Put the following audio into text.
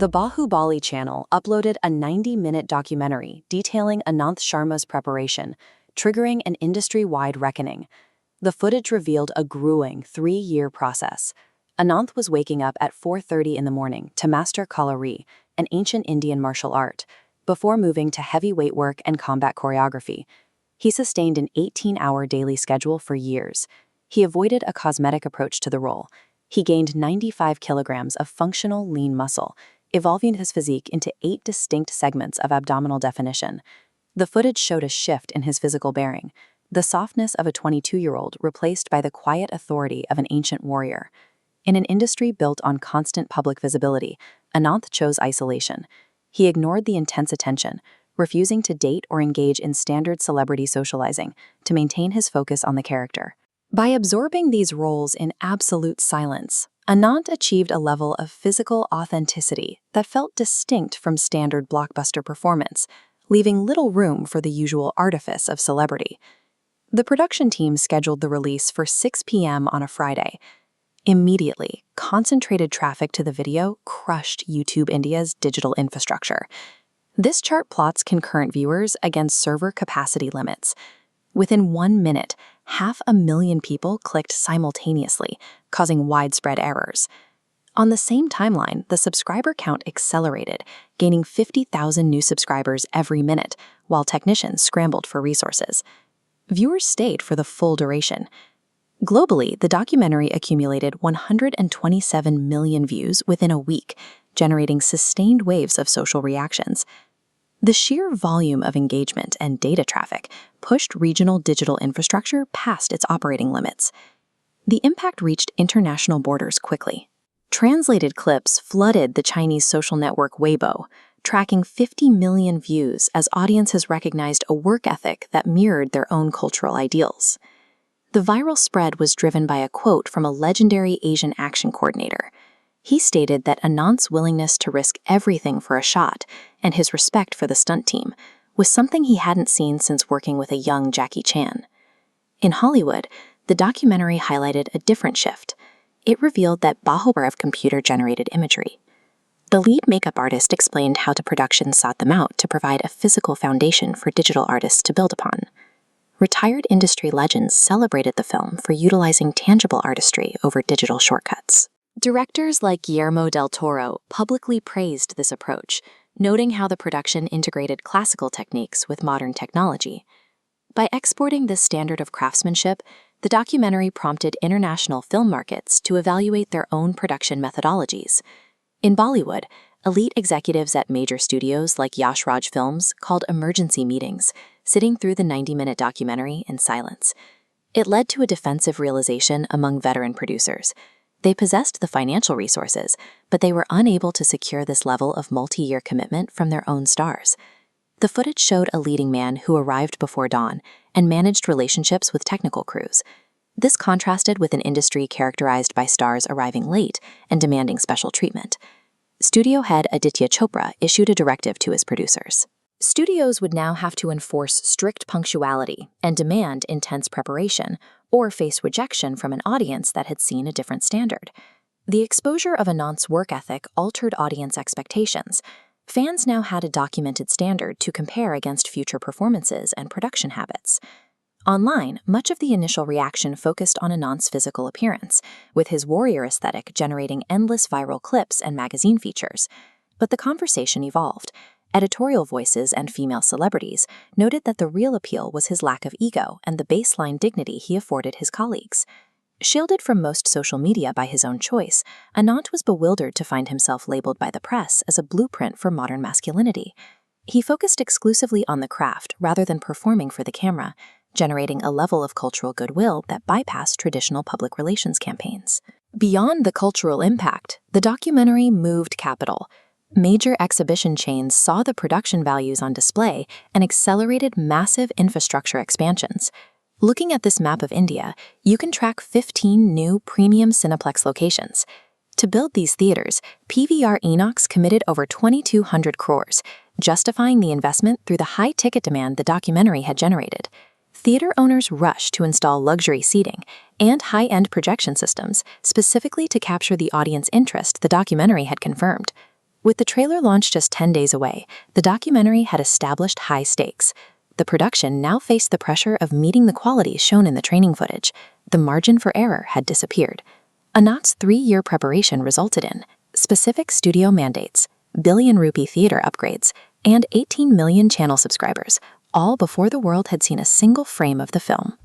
The Bahubali channel uploaded a 90-minute documentary detailing Ananth Sharma's preparation, triggering an industry-wide reckoning. The footage revealed a grueling 3-year process. Ananth was waking up at 4:30 in the morning to master Kalari, an ancient Indian martial art, before moving to heavyweight work and combat choreography. He sustained an 18-hour daily schedule for years. He avoided a cosmetic approach to the role. He gained 95 kilograms of functional lean muscle, evolving his physique into 8 distinct segments of abdominal definition. The footage showed a shift in his physical bearing, the softness of a 22-year-old replaced by the quiet authority of an ancient warrior. In an industry built on constant public visibility, Ananth chose isolation. He ignored the intense attention, refusing to date or engage in standard celebrity socializing to maintain his focus on the character. By absorbing these roles in absolute silence, Ananth achieved a level of physical authenticity that felt distinct from standard blockbuster performance, leaving little room for the usual artifice of celebrity. The production team scheduled the release for 6 p.m. on a Friday. Immediately, concentrated traffic to the video crushed YouTube India's digital infrastructure. This chart plots concurrent viewers against server capacity limits. Within 1 minute, 500,000 people clicked simultaneously, causing widespread errors. On the same timeline, the subscriber count accelerated, gaining 50,000 new subscribers every minute, while technicians scrambled for resources. Viewers stayed for the full duration. Globally, the documentary accumulated 127 million views within a week, generating sustained waves of social reactions. The sheer volume of engagement and data traffic pushed regional digital infrastructure past its operating limits. The impact reached international borders quickly. Translated clips flooded the Chinese social network Weibo, tracking 50 million views as audiences recognized a work ethic that mirrored their own cultural ideals. The viral spread was driven by a quote from a legendary Asian action coordinator. He stated that Ananth's willingness to risk everything for a shot and his respect for the stunt team was something he hadn't seen since working with a young Jackie Chan. In Hollywood, the documentary highlighted a different shift. It revealed that Bahubali of computer-generated imagery. The lead makeup artist explained how the production sought them out to provide a physical foundation for digital artists to build upon. Retired industry legends celebrated the film for utilizing tangible artistry over digital shortcuts. Directors like Guillermo del Toro publicly praised this approach, noting how the production integrated classical techniques with modern technology. By exporting this standard of craftsmanship, the documentary prompted international film markets to evaluate their own production methodologies. In Bollywood, elite executives at major studios like Yash Raj Films called emergency meetings, sitting through the 90-minute documentary in silence. It led to a defensive realization among veteran producers. They possessed the financial resources, but they were unable to secure this level of multi-year commitment from their own stars. The footage showed a leading man who arrived before dawn and managed relationships with technical crews. This contrasted with an industry characterized by stars arriving late and demanding special treatment. Studio head Aditya Chopra issued a directive to his producers. Studios would now have to enforce strict punctuality and demand intense preparation, or face rejection from an audience that had seen a different standard. The exposure of Ananth's work ethic altered audience expectations. Fans now had a documented standard to compare against future performances and production habits. Online, much of the initial reaction focused on Ananth's physical appearance, with his warrior aesthetic generating endless viral clips and magazine features. But the conversation evolved. Editorial voices and female celebrities noted that the real appeal was his lack of ego and the baseline dignity he afforded his colleagues. Shielded from most social media by his own choice, Ananth was bewildered to find himself labeled by the press as a blueprint for modern masculinity. He focused exclusively on the craft rather than performing for the camera, generating a level of cultural goodwill that bypassed traditional public relations campaigns. Beyond the cultural impact, the documentary moved capital. Major exhibition chains saw the production values on display and accelerated massive infrastructure expansions. Looking at this map of India, you can track 15 new premium Cineplex locations. To build these theaters, PVR Inox committed over 2,200 crores, justifying the investment through the high ticket demand the documentary had generated. Theater owners rushed to install luxury seating and high-end projection systems, specifically to capture the audience interest the documentary had confirmed. With the trailer launched just 10 days away, the documentary had established high stakes. The production now faced the pressure of meeting the quality shown in the training footage. The margin for error had disappeared. Anant's 3-year preparation resulted in specific studio mandates, billion-rupee theater upgrades, and 18 million channel subscribers, all before the world had seen a single frame of the film.